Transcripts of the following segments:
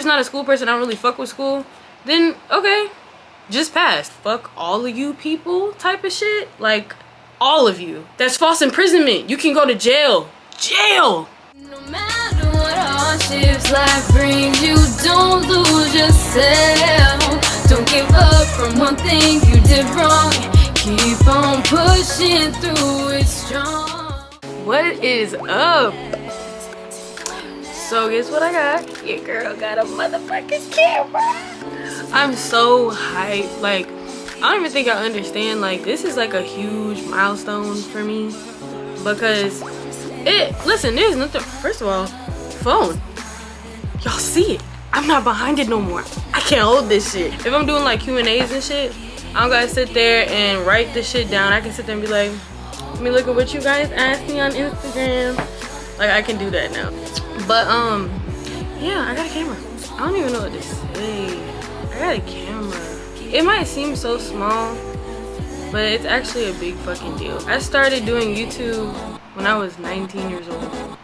not a school person, I don't really fuck with school, then okay, just pass. Fuck all of you people type of shit. Like, all of you. That's false imprisonment. You can go to jail. Jail! No matter what hardships life brings you, don't lose yourself. Don't give up from one thing you did wrong. Keep on pushing through it strong. What is up? So guess what I got? Your girl got a motherfucking camera. I'm so hyped. Like, I don't even think I understand. Like, this is like a huge milestone for me because listen, there's nothing. First of all, phone. Y'all see it. I'm not behind it no more. I can't hold this shit. If I'm doing like Q&As and shit, I don't gotta sit there and write this shit down. I can sit there and be like, let me look at what you guys asked me on Instagram. Like, I can do that now. But yeah, I got a camera. I don't even know what to say. I got a camera. It might seem so small, but it's actually a big fucking deal. I started doing YouTube when I was 19 years old.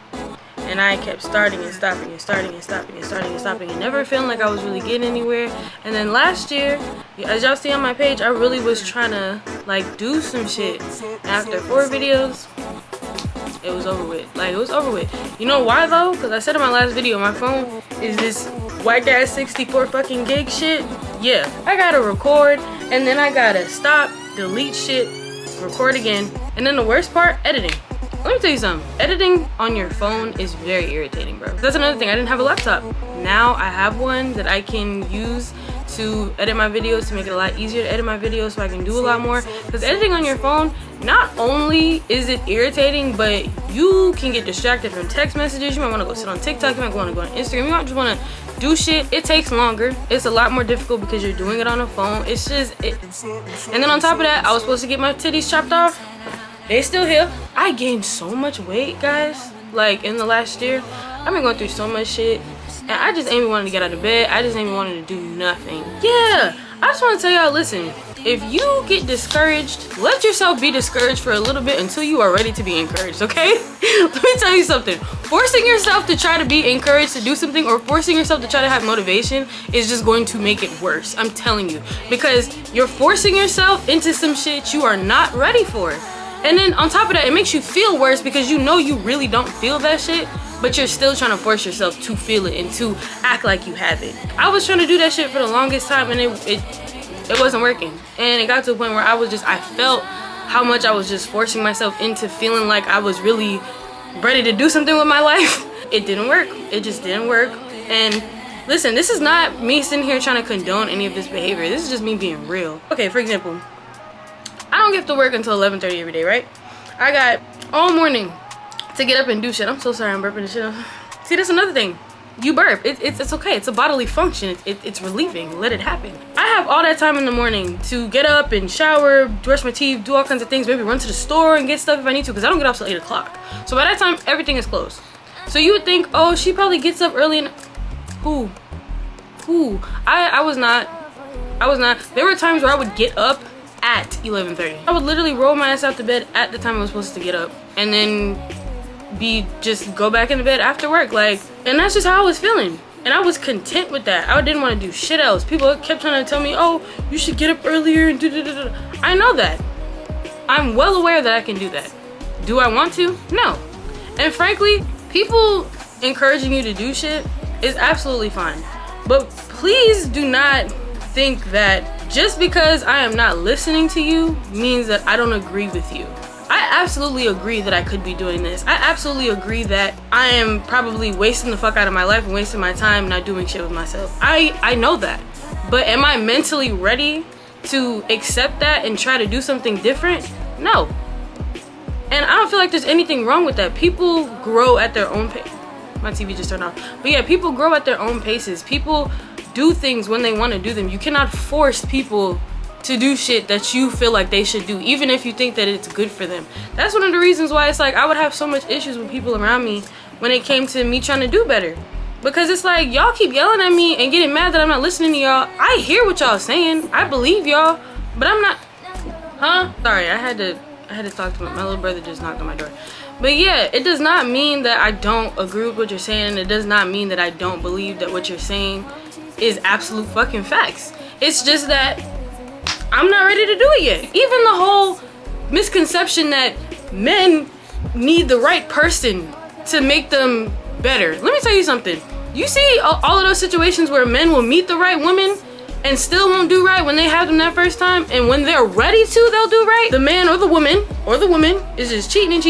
And I kept starting and stopping and starting and stopping and starting and stopping and never feeling like I was really getting anywhere. And then last year, as y'all see on my page, I really was trying to like do some shit. And after 4 videos, it was over with. Like, it was over with. You know why though? Because I said in my last video, my phone is this whack ass 64 fucking gig shit. Yeah, I gotta record and then I gotta stop, delete shit, record again. And then the worst part, editing. Let me tell you something. Editing on your phone is very irritating, bro. That's another thing. I didn't have a laptop. Now I have one that I can use to edit my videos, to make it a lot easier to edit my videos so I can do a lot more. Because editing on your phone, not only is it irritating, but you can get distracted from text messages. You might want to go sit on TikTok. You might want to go on Instagram. You might just want to do shit. It takes longer. It's a lot more difficult because you're doing it on a phone. It's just it. And then on top of that, I was supposed to get my titties chopped off. They still here. I gained so much weight, guys. Like, in the last year, I've been going through so much shit. And I just ain't even wanted to get out of bed. I just ain't even wanted to do nothing. Yeah, I just want to tell y'all, listen. If you get discouraged, let yourself be discouraged for a little bit until you are ready to be encouraged, okay? Let me tell you something. Forcing yourself to try to be encouraged to do something or forcing yourself to try to have motivation is just going to make it worse. I'm telling you. Because you're forcing yourself into some shit you are not ready for. And then on top of that, it makes you feel worse because you know you really don't feel that shit, but you're still trying to force yourself to feel it and to act like you have it. I was trying to do that shit for the longest time and it wasn't working. And it got to a point where I felt how much I was just forcing myself into feeling like I was really ready to do something with my life. It didn't work. It just didn't work. And listen, this is not me sitting here trying to condone any of this behavior. This is just me being real. Okay, for example, I don't get to work until 11:30 every day, right? I got all morning to get up and do shit. I'm so sorry I'm burping this shit up. See, that's another thing. You burp. It's okay. It's a bodily function. It's relieving. Let it happen. I have all that time in the morning to get up and shower, brush my teeth, do all kinds of things, maybe run to the store and get stuff if I need to because I don't get off till 8 o'clock. So by that time, everything is closed. So you would think, oh, she probably gets up early and... Who? I was not. There were times where I would get up at 11:30. I would literally roll my ass out to bed at the time I was supposed to get up and then just go back into bed after work, like, and that's just how I was feeling and I was content with that. I didn't want to do shit else. People kept trying to tell me, oh, you should get up earlier and do. I know that. I'm well aware that I can do that. Do I want to? No. And frankly, people encouraging you to do shit is absolutely fine, but please do not think that just because I am not listening to you means that I don't agree with you. I absolutely agree that I could be doing this. I absolutely agree that I am probably wasting the fuck out of my life and wasting my time not doing shit with myself. I know that. But am I mentally ready to accept that and try to do something different? No. And I don't feel like there's anything wrong with that. People grow at their own pace. My TV just turned off. But yeah, people grow at their own paces. People do things when they want to do them. You cannot force people to do shit that you feel like they should do, even if you think that it's good for them. That's one of the reasons why it's like I would have so much issues with people around me when it came to me trying to do better. Because it's like, y'all keep yelling at me and getting mad that I'm not listening to y'all. I hear what y'all saying. I believe y'all, but I'm not. Huh? Sorry, I had to talk to my little brother just knocked on my door. But yeah, it does not mean that I don't agree with what you're saying, and it does not mean that I don't believe that what you're saying is absolute fucking facts. It's just that I'm not ready to do it yet. Even the whole misconception that men need the right person to make them better. Let me tell you something. You see all of those situations where men will meet the right woman and still won't do right when they have them that first time, and when they're ready to, they'll do right. The man or the woman is just cheating.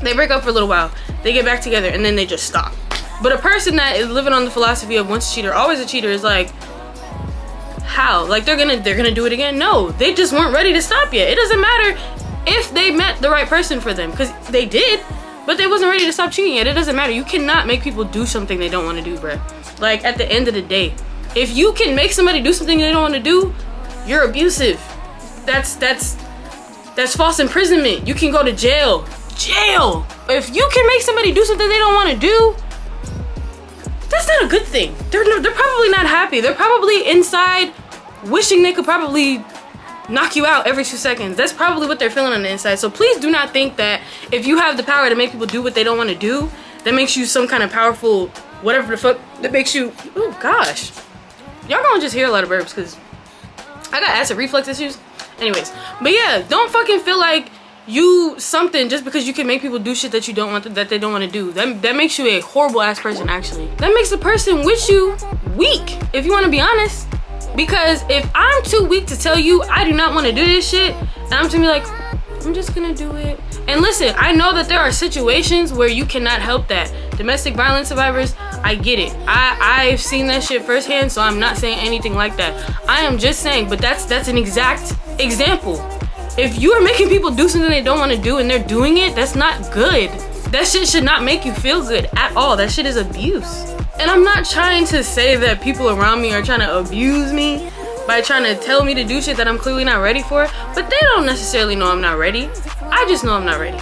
They break up for a little while, they get back together, and then they just stop. But a person that is living on the philosophy of once a cheater, always a cheater is like, how? Like they're gonna do it again? No, they just weren't ready to stop yet. It doesn't matter if they met the right person for them, because they did, but they wasn't ready to stop cheating yet. It doesn't matter. You cannot make people do something they don't want to do, bruh. Like at the end of the day, if you can make somebody do something they don't want to do, you're abusive. That's false imprisonment. You can go to jail. If you can make somebody do something they don't want to do, that's not a good thing. They're probably not happy. They're probably inside wishing they could probably knock you out every 2 seconds. That's probably what they're feeling on the inside. So please do not think that if you have the power to make people do what they don't want to do, that makes you some kind of powerful whatever the fuck that makes you. Oh gosh, y'all gonna just hear a lot of burps because I got acid reflux issues. Anyways, but yeah, don't fucking feel like you something just because you can make people do shit that you don't want that they don't want to do. That makes you a horrible ass person. Actually, that makes the person with you weak, if you want to be honest. Because if I'm too weak to tell you I do not want to do this shit, and I'm just gonna be like, I'm just gonna do it. And listen, I know that there are situations where you cannot help that. Domestic violence survivors, I get it. I've seen that shit firsthand, so I'm not saying anything like that. I am just saying, but that's an exact example. If you are making people do something they don't want to do and they're doing it, that's not good. That shit should not make you feel good at all. That shit is abuse. And I'm not trying to say that people around me are trying to abuse me by trying to tell me to do shit that I'm clearly not ready for, but they don't necessarily know I'm not ready. I just know I'm not ready.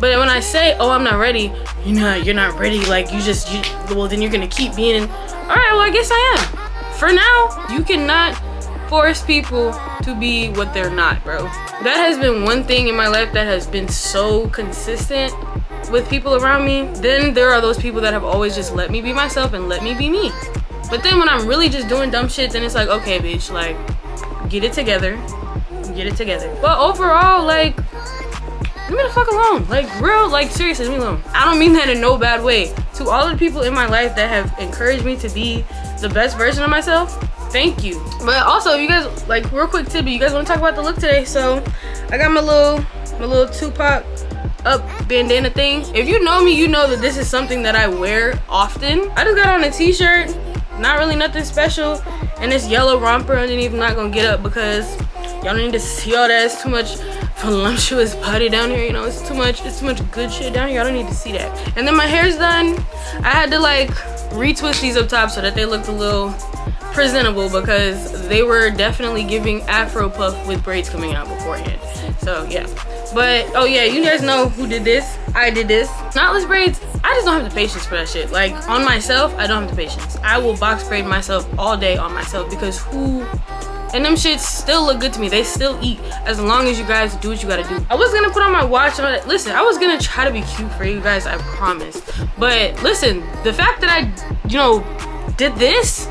But when I say, oh, I'm not ready, you're not ready, like well, then you're gonna keep being, all right, well, I guess I am. For now, you cannot force people to be what they're not, bro. That has been one thing in my life that has been so consistent with people around me. Then there are those people that have always just let me be myself and let me be me. But then when I'm really just doing dumb shit, then it's like, okay, bitch, like, get it together. But overall, like, leave me the fuck alone. Like, real, like, seriously, leave me alone. I don't mean that in no bad way. To all the people in my life that have encouraged me to be the best version of myself, thank you. But also, you guys, like, real quick tidbit, you guys want to talk about the look today? So I got my little Tupac up bandana thing. If you know me, you know that this is something that I wear often. I just got on a t-shirt, not really nothing special, and this yellow romper underneath. I'm not gonna get up because y'all don't need to see all that. It's too much voluptuous body down here, you know. It's too much good shit down here. I don't need to see that. And then my hair's done. I had to like retwist these up top so that they looked a little presentable because they were definitely giving Afro puff with braids coming out beforehand. So yeah. But oh yeah, you guys know who did this. I did this. Knotless braids, I just don't have the patience for that shit. Like on myself, I don't have the patience. I will box braid myself all day on myself because and them shits still look good to me. They still eat as long as you guys do what you gotta do. I was gonna put on my watch. Listen, I was gonna try to be cute for you guys, I promise. But listen, the fact that I, did this,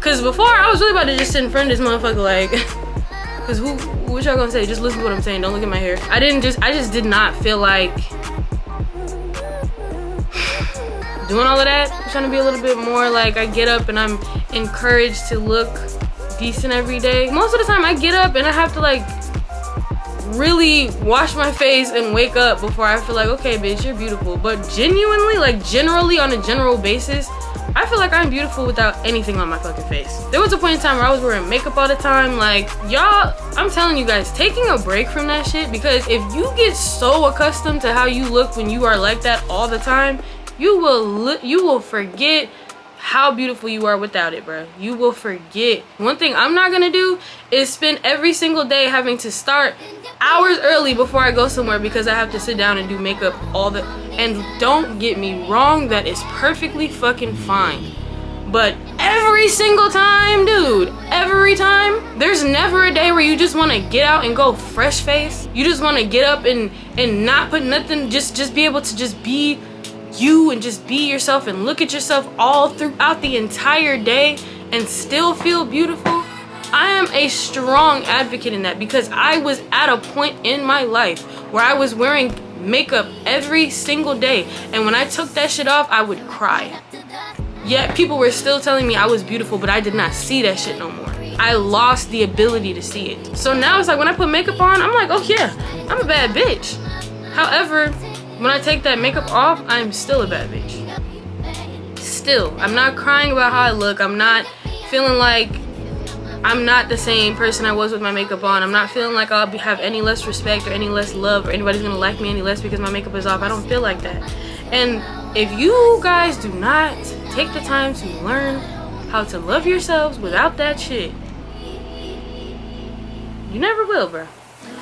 cause before I was really about to just sit in front of this motherfucker like, cause what y'all gonna say? Just listen to what I'm saying. Don't look at my hair. I just did not feel like doing all of that. I'm trying to be a little bit more like I get up and I'm encouraged to look decent every day. Most of the time I get up and I have to like really wash my face and wake up before I feel like, okay, bitch, you're beautiful. But genuinely, like generally on a general basis, I feel like I'm beautiful without anything on my fucking face. There was a point in time where I was wearing makeup all the time. Like, y'all, I'm telling you guys, taking a break from that shit, because if you get so accustomed to how you look when you are like that all the time, you will forget how beautiful you are without it, bro. You will forget. One thing I'm not gonna do is spend every single day having to start hours early before I go somewhere because I have to sit down and do makeup and don't get me wrong, that is perfectly fucking fine. But every single time, dude, every time, there's never a day where you just want to get out and go fresh face. You just want to get up and not put nothing, just be able to just be you and just be yourself and look at yourself all throughout the entire day and still feel beautiful. I am a strong advocate in that, because I was at a point in my life where I was wearing makeup every single day, and when I took that shit off, I would cry. Yet people were still telling me I was beautiful, but I did not see that shit no more. I lost the ability to see it. So now it's like when I put makeup on, I'm like, oh yeah, I'm a bad bitch. However, when I take that makeup off, I'm still a bad bitch. Still, I'm not crying about how I look. I'm not feeling like I'm not the same person I was with my makeup on. I'm not feeling like I'll have any less respect or any less love, or anybody's gonna like me any less because my makeup is off. I don't feel like that. And if you guys do not take the time to learn how to love yourselves without that shit, you never will, bro.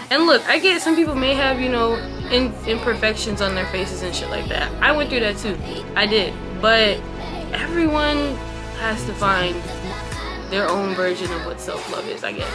And look, I get some people may have, you know, imperfections on their faces and shit like that. I went through that too. I did. But everyone has to find their own version of what self-love is, I guess.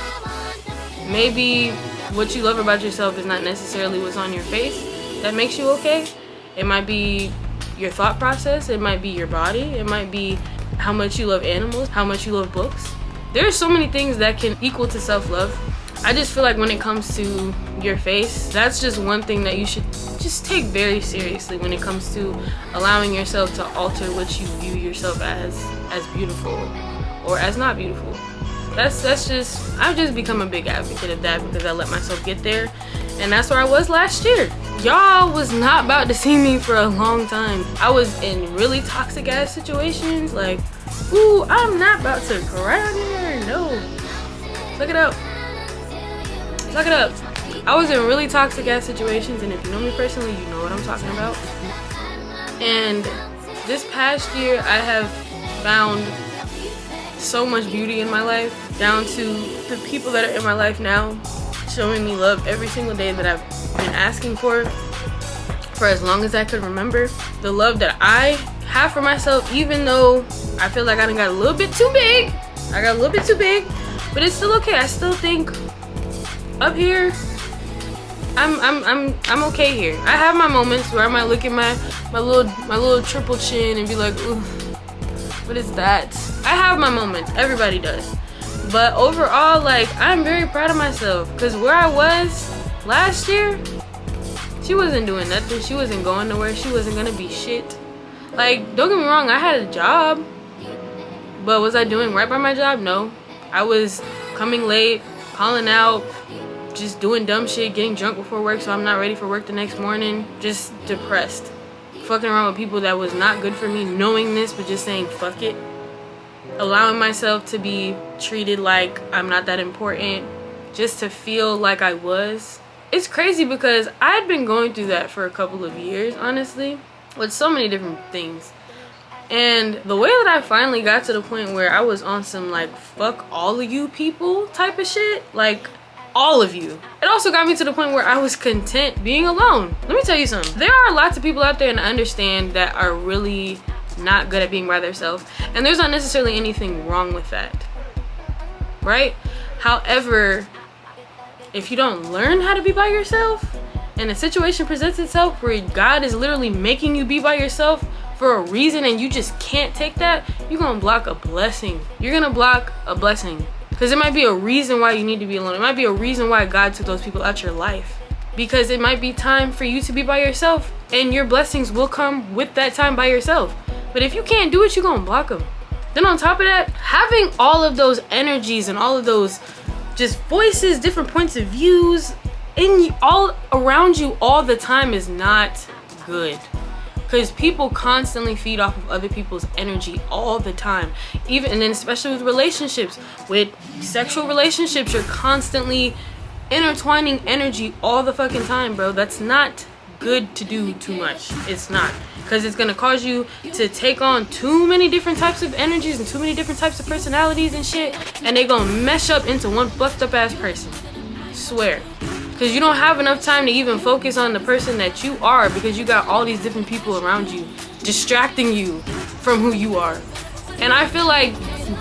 Maybe what you love about yourself is not necessarily what's on your face that makes you okay. It might be your thought process. It might be your body. It might be how much you love animals, how much you love books. There are so many things that can equal to self-love. I just feel like when it comes to your face, that's just one thing that you should just take very seriously when it comes to allowing yourself to alter what you view yourself as beautiful or as not beautiful. That's just, I've just become a big advocate of that because I let myself get there, and that's where I was last year. Y'all was not about to see me for a long time. I was in really toxic ass situations, like, ooh, I'm not about to cry on here, no. Look it up. Look it up. I was in really toxic ass situations, and if you know me personally, you know what I'm talking about. And this past year, I have found so much beauty in my life, down to the people that are in my life now showing me love every single day that I've been asking for as long as I could remember. The love that I have for myself, even though I feel like I done got a little bit too big. I got a little bit too big, but it's still okay. I still think up here, I'm okay here. I have my moments where I might look at my little triple chin and be like, ooh, what is that? I have my moments. Everybody does. But overall, like, I'm very proud of myself, because where I was last year, she wasn't doing nothing. She wasn't going nowhere. She wasn't gonna be shit. Like, don't get me wrong, I had a job, but was I doing right by my job? No. I was coming late, calling out, just doing dumb shit, getting drunk before work so I'm not ready for work the next morning, just depressed. Fucking around with people that was not good for me, knowing this, but just saying fuck it. Allowing myself to be treated like I'm not that important, just to feel like I was. It's crazy because I'd been going through that for a couple of years, honestly, with so many different things. And the way that I finally got to the point where I was on some like fuck all of you people type of shit, like all of you. It also got me to the point where I was content being alone. Let me tell you something. There are lots of people out there, and I understand, that are really not good at being by themselves, and there's not necessarily anything wrong with that, right? However, if you don't learn how to be by yourself, and a situation presents itself where God is literally making you be by yourself for a reason, and you just can't take that, you're gonna block a blessing. You're gonna block a blessing. Because it might be a reason why you need to be alone. It might be a reason why God took those people out your life. Because it might be time for you to be by yourself, and your blessings will come with that time by yourself. But if you can't do it, you're gonna block them. Then on top of that, having all of those energies and all of those just voices, different points of views in all around you all the time is not good. Because people constantly feed off of other people's energy all the time. Even, and then especially with relationships, with sexual relationships, you're constantly intertwining energy all the fucking time, bro. That's not good to do too much. It's not. Because it's gonna cause you to take on too many different types of energies and too many different types of personalities and shit, and they gonna mesh up into one fucked up ass person. Swear. Because you don't have enough time to even focus on the person that you are, because you got all these different people around you distracting you from who you are. And I feel like,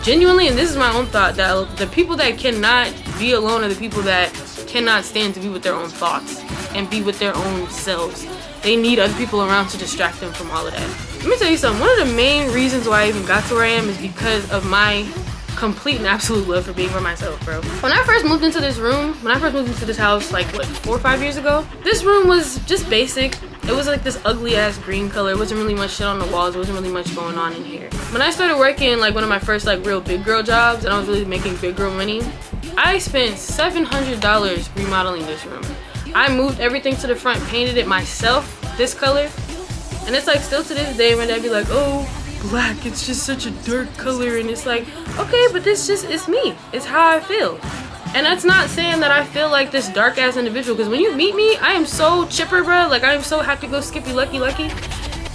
genuinely, and this is my own thought, that the people that cannot be alone are the people that cannot stand to be with their own thoughts and be with their own selves. They need other people around to distract them from all of that. Let me tell you something. One of the main reasons why I even got to where I am is because of my complete and absolute love for being by myself, bro. When I first moved into this room, when I first moved into this house, like what, 4 or 5 years ago, this room was just basic. It was like this ugly ass green color. It wasn't really much shit on the walls. There wasn't really much going on in here. When I started working like one of my first like real big girl jobs and I was really making big girl money, I spent $700 remodeling this room. I moved everything to the front, painted it myself, this color. And it's like still to this day my dad be like, oh, black, it's just such a dark color. And it's like, okay, but this just, it's me. It's how I feel. And that's not saying that I feel like this dark ass individual, because when you meet me, I am so chipper, bro. Like I am so happy go skippy lucky.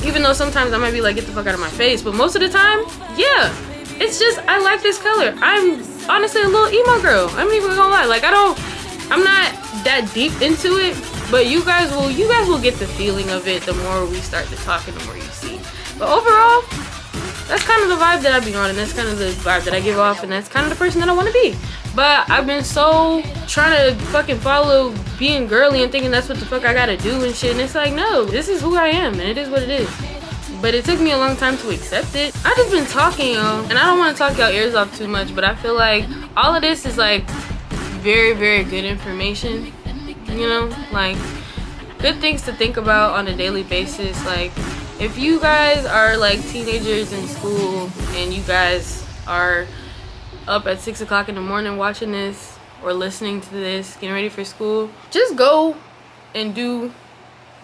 Even though sometimes I might be like, get the fuck out of my face. But most of the time, yeah. It's just, I like this color. I'm honestly a little emo girl. I'm not even gonna lie. Like I'm not that deep into it, but you guys will get the feeling of it the more we start to talk and the more you see. But overall, that's kind of the vibe that I be on, and that's kind of the vibe that I give off, and that's kind of the person that I want to be. But I've been so trying to fucking follow being girly and thinking that's what the fuck I gotta do and shit, and it's like, no, this is who I am, and it is what it is. But it took me a long time to accept it. I just been talking, y'all, and I don't want to talk y'all ears off too much, but I feel like all of this is like very, very good information, you know, like good things to think about on a daily basis. Like if you guys are like teenagers in school and you guys are up at 6 o'clock in the morning watching this or listening to this, getting ready for school, just go and do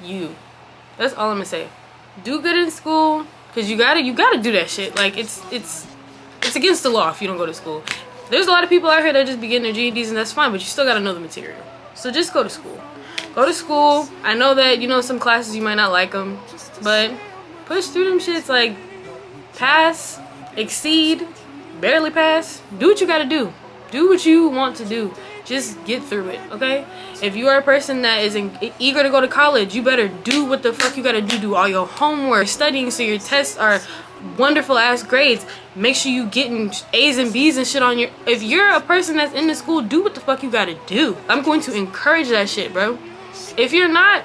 you. That's all I'm gonna say. Do good in school, because you gotta do that shit. Like it's against the law if you don't go to school. There's a lot of people out here that just be getting their GEDs, and that's fine, but you still gotta know the material. So just go to school. Go to school. I know that, you know, some classes you might not like them, but push through them shits. Like pass, exceed, barely pass. Do what you gotta do. Do what you want to do. Just get through it, okay? If you are a person that is eager to go to college, you better do what the fuck you gotta do. Do all your homework, studying so your tests are wonderful ass grades. Make sure you getting A's and B's and shit on your... If you're a person that's in the school, do what the fuck you gotta do. I'm going to encourage that shit, bro. If you're not,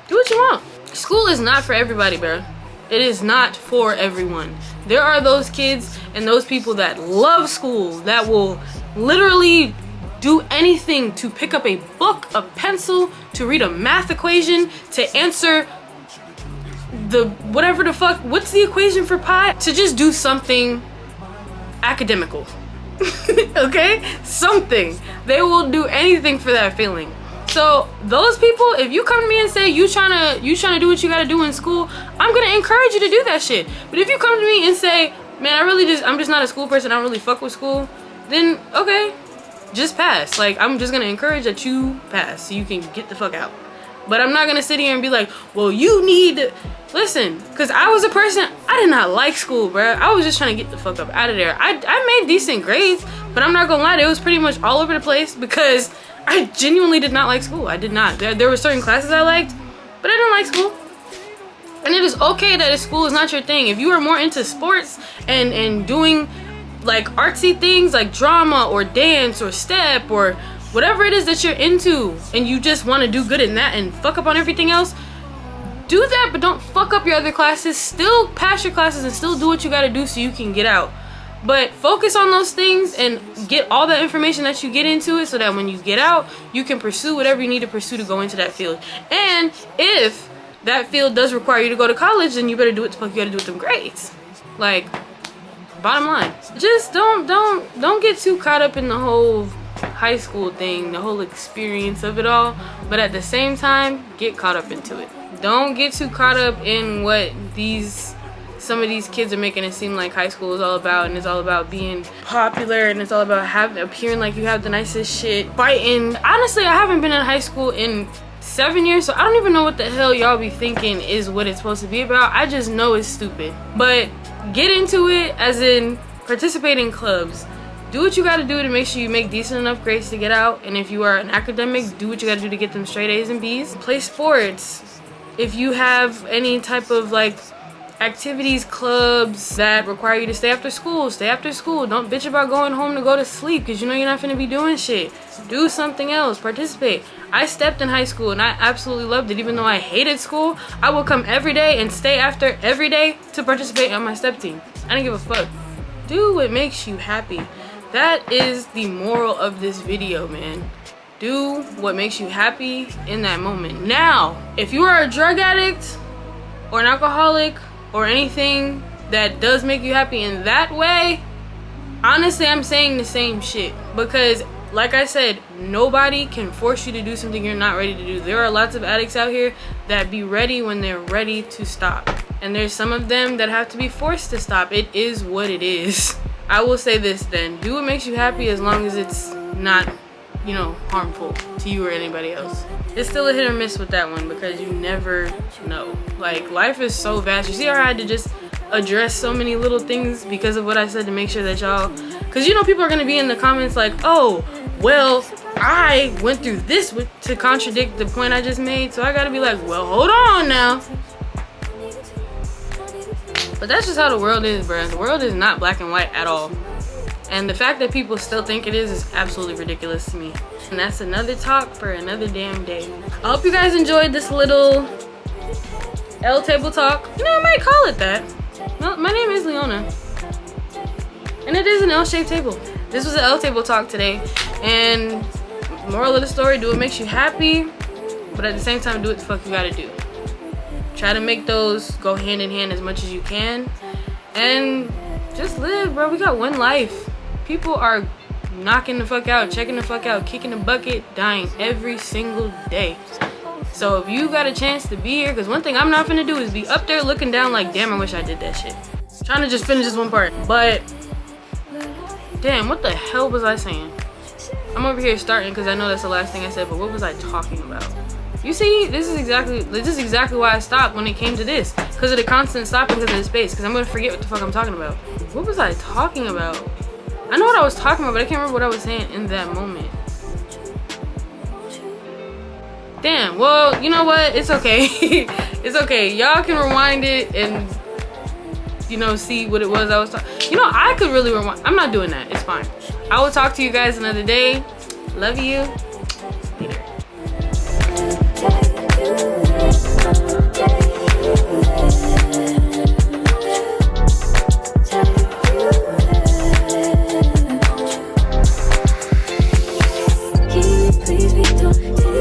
do what you want. School is not for everybody, bro. It is not for everyone. There are those kids and those people that love school, that will literally do anything to pick up a book, a pencil, to read a math equation, to answer the whatever the fuck, what's the equation for pi? To just do something academical. Okay? Something. They will do anything for that feeling. So those people, if you come to me and say you trying to do what you gotta do in school, I'm gonna encourage you to do that shit. But if you come to me and say, man, I'm just not a school person, I don't really fuck with school, then okay, just pass. Like, I'm just gonna encourage that you pass so you can get the fuck out. But I'm not gonna sit here and be like, well, you need to listen, because I was a person, I did not like school, bro. I was just trying to get the fuck up out of there. I made decent grades, but I'm not gonna lie, it was pretty much all over the place because I genuinely did not like school. I did not. There were certain classes I liked, but I didn't like school. And it is okay that school is not your thing. If you are more into sports and doing like artsy things like drama or dance or step or whatever it is that you're into, and you just want to do good in that and fuck up on everything else, do that, but don't fuck up your other classes. Still pass your classes and still do what you got to do so you can get out. But focus on those things and get all the information that you get into it so that when you get out, you can pursue whatever you need to pursue to go into that field. And if that field does require you to go to college, then you better do what the fuck you gotta do with them grades. Like, bottom line. Just don't get too caught up in the whole high school thing, the whole experience of it all. But at the same time, get caught up into it. Don't get too caught up in what some of these kids are making it seem like high school is all about, and it's all about being popular, and it's all about appearing like you have the nicest shit, fighting. Honestly, I haven't been in high school in 7 years, so I don't even know what the hell y'all be thinking is what it's supposed to be about. I just know it's stupid. But get into it, as in participate in clubs. Do what you gotta do to make sure you make decent enough grades to get out, and if you are an academic, do what you gotta do to get them straight A's and B's. Play sports. If you have any type of like activities, clubs that require you to stay after school, stay after school. Don't bitch about going home to go to sleep because you know you're not gonna be doing shit. Do something else, participate. I stepped in high school and I absolutely loved it. Even though I hated school, I would come every day and stay after every day to participate on my step team. I didn't give a fuck. Do what makes you happy. That is the moral of this video, man. Do what makes you happy in that moment. Now, if you are a drug addict or an alcoholic or anything that does make you happy in that way, honestly, I'm saying the same shit. Because like I said, nobody can force you to do something you're not ready to do. There are lots of addicts out here that be ready when they're ready to stop. And there's some of them that have to be forced to stop. It is what it is. I will say this then. Do what makes you happy as long as it's not, you know, harmful to you or anybody else. It's still a hit or miss with that one because you never know. Like, life is so vast. You see how I had to just address so many little things because of what I said to make sure that y'all, because you know people are going to be in the comments like, oh, well, I went through this to contradict the point I just made, so I gotta be like, well, hold on now. But that's just how the world is, bruh. The world is not black and white at all. And the fact that people still think it is absolutely ridiculous to me. And that's another talk for another damn day. I hope you guys enjoyed this little L table talk. You know, I might call it that. Well, my name is Leona. And it is an L-shaped table. This was an L table talk today. And moral of the story, do what makes you happy. But at the same time, do what the fuck you gotta do. Try to make those go hand in hand as much as you can. And just live, bro. We got one life. People are knocking the fuck out, checking the fuck out, kicking the bucket, dying every single day. So if you got a chance to be here, because one thing I'm not finna do is be up there looking down like, damn, I wish I did that shit. Trying to just finish this one part. But damn, what the hell was I saying? I'm over here starting because I know that's the last thing I said, but what was I talking about? You see, this is exactly why I stopped when it came to this. Because of the constant stopping because of the space. Because I'm going to forget what the fuck I'm talking about. What was I talking about? I know what I was talking about, but I can't remember what I was saying in that moment. Damn, well, you know what? It's okay. It's okay. Y'all can rewind it and, you know, see what it was I was talking. You know, I could really rewind. I'm not doing that. It's fine. I will talk to you guys another day. Love you. Later.